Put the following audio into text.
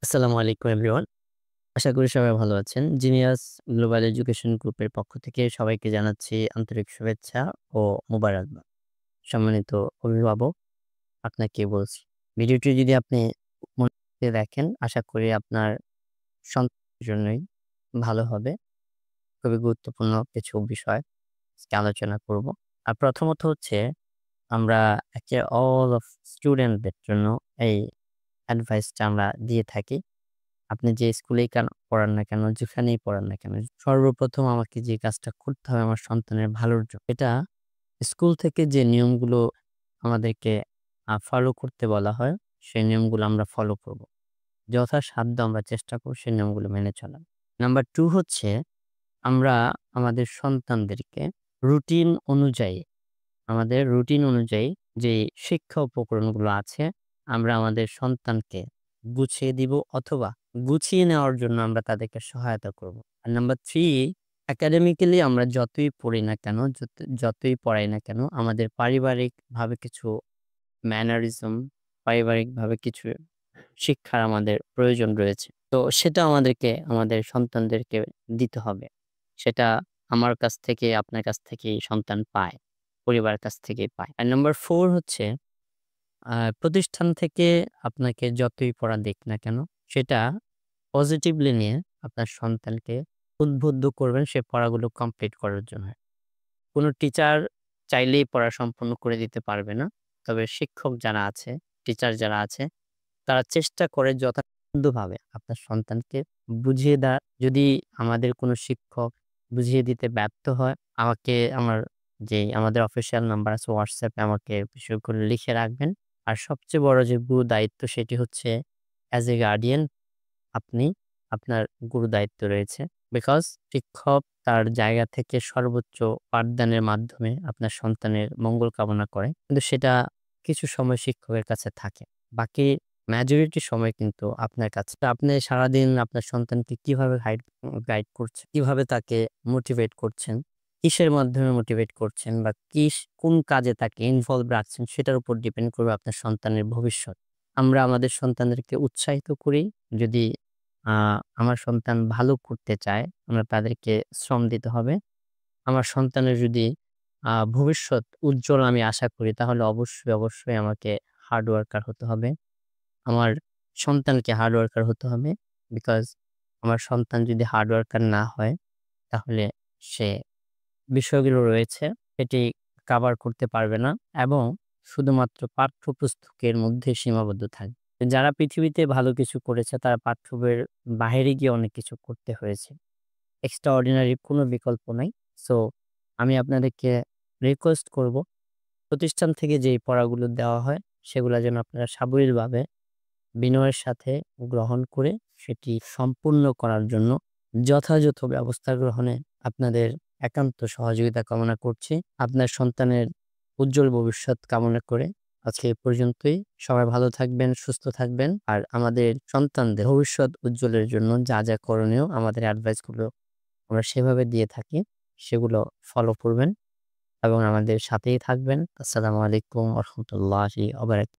আসসালামু আলাইকুম এভরিওয়ান। আশা করি সবাই ভালো আছেন। জিনিয়াস গ্লোবাল এডুকেশন গ্রুপের পক্ষ থেকে সবাইকে জানাচ্ছি আন্তরিক শুভেচ্ছা ও মোবারকবাদ। সম্মানিত অভিভাবক, আপনাকে বলছি, ভিডিওটি যদি আপনি মনোযোগ দিয়ে দেখেন, আশা করি আপনার সন্তানের জন্যই ভালো হবে। খুবই গুরুত্বপূর্ণ কিছু বিষয় আজকে আলোচনা করব। আর প্রথমত হচ্ছে আমরা অল অফ স্টুডেন্টদের জন্য এই অ্যাডভাইসটা আমরা দিয়ে থাকি। আপনি যে স্কুলেই পড়ান না কেন, যেখানেই পড়ান না কেন, সর্বপ্রথম আমাকে যে কাজটা করতে হবে আমার সন্তানের ভালোর জন্য। এটা স্কুল থেকে যে নিয়মগুলো আমাদেরকে ফলো করতে বলা হয়, সেই নিয়মগুলো আমরা ফলো করব। যথাসাধ্য আমরা চেষ্টা করব সেই নিয়মগুলো মেনে চলার। নাম্বার 2 হচ্ছে আমরা আমাদের সন্তানদেরকে রুটিন অনুযায়ী রুটিন অনুযায়ী যে শিক্ষা উপকরণগুলো আছে, আমরা আমাদের সন্তানকে গুছিয়ে দিব অথবা গুছিয়ে নেওয়ার জন্য আমরা তাদেরকে সহায়তা করব। আর নাম্বার 3, একাডেমিক্যালি আমরা যতই পড়ি না কেন, যতই পড়াই না কেন, আমাদের পারিবারিকভাবে কিছু ম্যানারিজম, পারিবারিকভাবে কিছু শিক্ষার আমাদের প্রয়োজন রয়েছে। তো সেটা আমাদের সন্তানদেরকে দিতে হবে। সেটা আমার কাছ থেকে, আপনার কাছ থেকেই সন্তান পায়। পরিবারের কাছ থেকেই পায়। আর নাম্বার 4 হচ্ছে প্রতিষ্ঠান থেকে আপনাকে যতই পড়া দিক না কেন, সেটা পজিটিভলি নিয়ে আপনার সন্তানকে উদ্বুদ্ধ করবেন সে পড়াগুলো কমপ্লিট করার জন্য। কোন টিচার চাইলেই পড়া সম্পূর্ণ করে দিতে পারবে না। তবে শিক্ষক যারা আছে, টিচার যারা আছে, তারা চেষ্টা করে যথাসাধ্যভাবে আপনার সন্তানকে বুঝিয়ে দেওয়ার। যদি আমাদের কোনো শিক্ষক বুঝিয়ে দিতে ব্যর্থ হয়, আমাদের অফিসিয়াল নাম্বার আছে WhatsApp এ, আমাকে বিষয়গুলো লিখে রাখবেন। আর সবচেয়ে বড় যে দায়িত্ব সেটি হচ্ছে অ্যাজ এ গার্ডিয়ান আপনি আপনার গুরুদায়িত্ব রয়েছে। বিকজ শিক্ষক তার জায়গা থেকে সর্বোচ্চ পাঠদানের মাধ্যমে আপনার সন্তানের মঙ্গল কামনা করে। কিন্তু সেটা কিছু সময় শিক্ষকের কাছে থাকে। বাকি মেজরিটি সময় কিন্তু আপনার কাছে। তো আপনি সারাদিন আপনার সন্তানকে কিভাবে গাইড করছেন, কিভাবে তাকে মোটিভেট করছেন, কিসের মাধ্যমে মোটিভেট করছেন বা কোন কাজে তাকে ইনভলভ রাখছেন, সেটার উপর ডিপেন্ড করবে আপনার সন্তানের ভবিষ্যৎ। আমরা আমাদের সন্তানদেরকে উৎসাহিত করি যদি আ আমার সন্তান ভালো করতে চায়, আমরা তাদেরকে শ্রম দিতে হবে। আমার সন্তানের যদি ভবিষ্যৎ উজ্জ্বল আমি আশা করি, তাহলে অবশ্যই আমাকে হার্ড ওয়ার্কার হতে হবে। আমার সন্তানকে হার্ড ওয়ার্কার হতে হবে। বিকজ আমার সন্তান যদি হার্ড ওয়ার্কার না হয়, তাহলে সে বিষয়গুলো রয়েছে সেটি কাভার করতে পারবে না এবং শুধুমাত্র পাঠ্যপুস্তকের মধ্যে সীমাবদ্ধ থাকবে। যারা পৃথিবীতে ভালো কিছু করেছে তারা পাঠ্যবইয়ের বাহিরে গিয়ে অনেক কিছু করতে হয়েছে। এক্সট্রা অর্ডিনারি কোনো বিকল্প নাই। সো আমি আপনাদেরকে রিকোয়েস্ট করব, প্রতিষ্ঠান থেকে যেই পড়াগুলো দেওয়া হয় সেগুলা যেন আপনারা সাবলীলভাবে বিনয়ের সাথে গ্রহণ করে সেটি সম্পূর্ণ করার জন্য যথাযথ ব্যবস্থা গ্রহণে আপনাদের একান্ত সহযোগিতা কামনা করছি। আপনার সন্তানের উজ্জ্বল ভবিষ্যৎ কামনা করে আজকে এ পর্যন্তই। সবাই ভালো থাকবেন, সুস্থ থাকবেন। আর আমাদের সন্তানদের ভবিষ্যৎ উজ্জ্বলের জন্য যা করণীয় আমাদের এডভাইস গুলো আমরা সেভাবে দিয়ে থাকি, সেগুলো ফলো করবেন এবং আমাদের সাথেই থাকবেন। আসসালামু আলাইকুম ওয়া রাহমাতুল্লাহি ওয়া বারাকাতুহু।